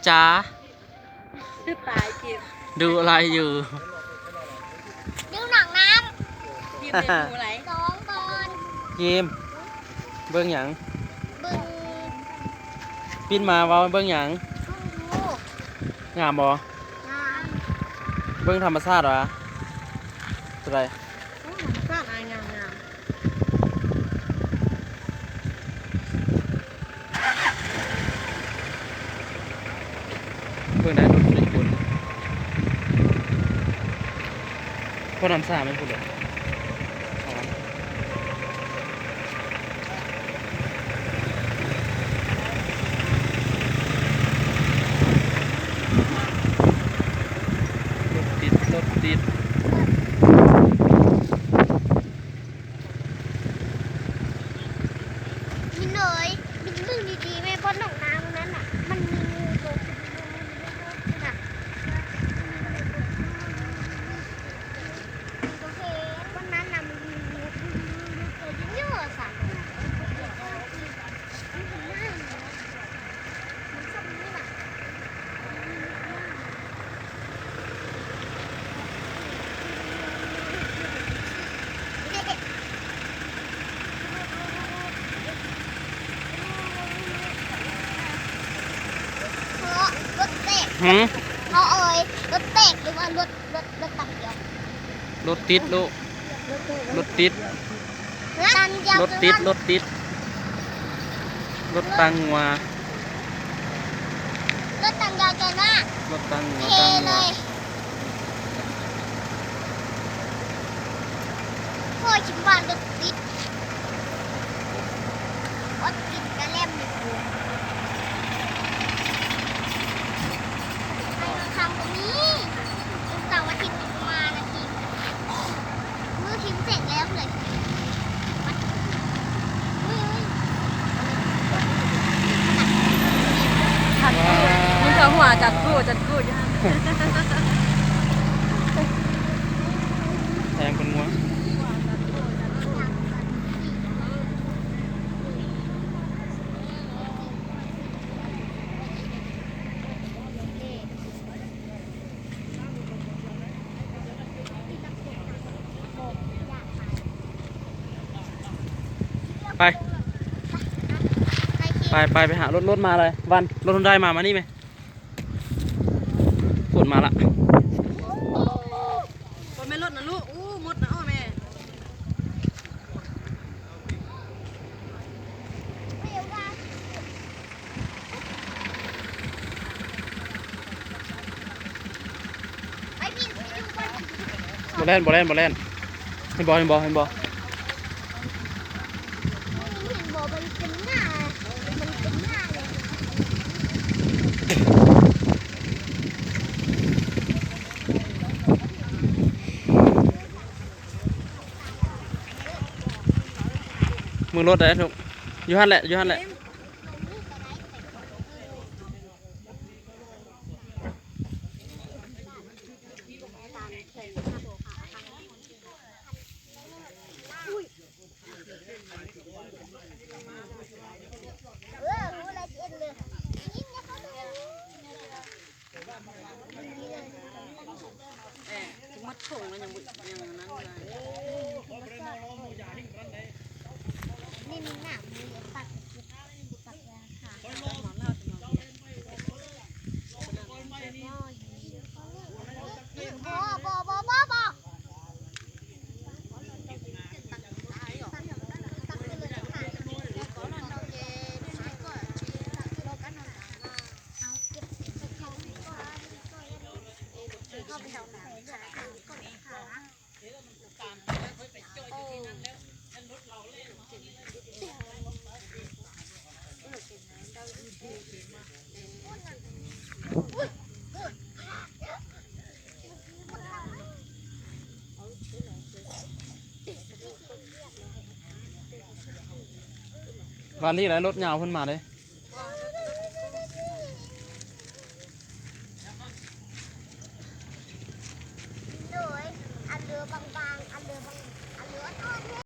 จ๊ะตายเก็บดูอะไรอยู่ดูหนังน้เก็บเป็นหมูไหลำ2 บอลยิมเบิ้งหยังบึงปิ้นมาว่าเบิ้งหยังดู งามบ่งามเบิ้งธรรมชาติเหรอตัวใดสร้างอายงามเบิ้งได้รถญี่ปุ่นพวกน้ำซ่าไม่พูดเลยรถติดมินเลยมินบึงดีๆแม่เพราะหนองน้ำนั้นอ่ะมันมีงูตัวน่ะโอเควันนั้นน่ะมันมีงูตัวเยอะๆสัตว์รถเตะเขาเอ่ยรถเตะหรือว่ารถตักเดียวรถติดลูกรถติดตันยาวรถติดรถติดรถตังหัวรถตันยาวใจมากรถตังหัวเทตังหัวเลยพ่อชิมบ้านรถติดรถติดกระเล่มเลยกูทำตรงนี้เสาร์อาทิตย์มานาทีมือทิ้งเสร็จแล้วเลยมึงเขาหัวจัดกู้ แทงเป็นงัวไปหารถมาเลยวันรถทุนได้มานี่ไหมฝนมาละก็ไม่ลดนะลูกมดนะอ้อแม่บอลเล่นเห็นบอเห็นบอเห็นบ่มันเป็นหน้าเลยมือรถได้ทุกยูฮันแหละมัดส่งแล้วยังนั้นเลยนี่มีหนามมีปักยาค่ะบ่วันที่ไหนรถยาวขึ้นมาเลย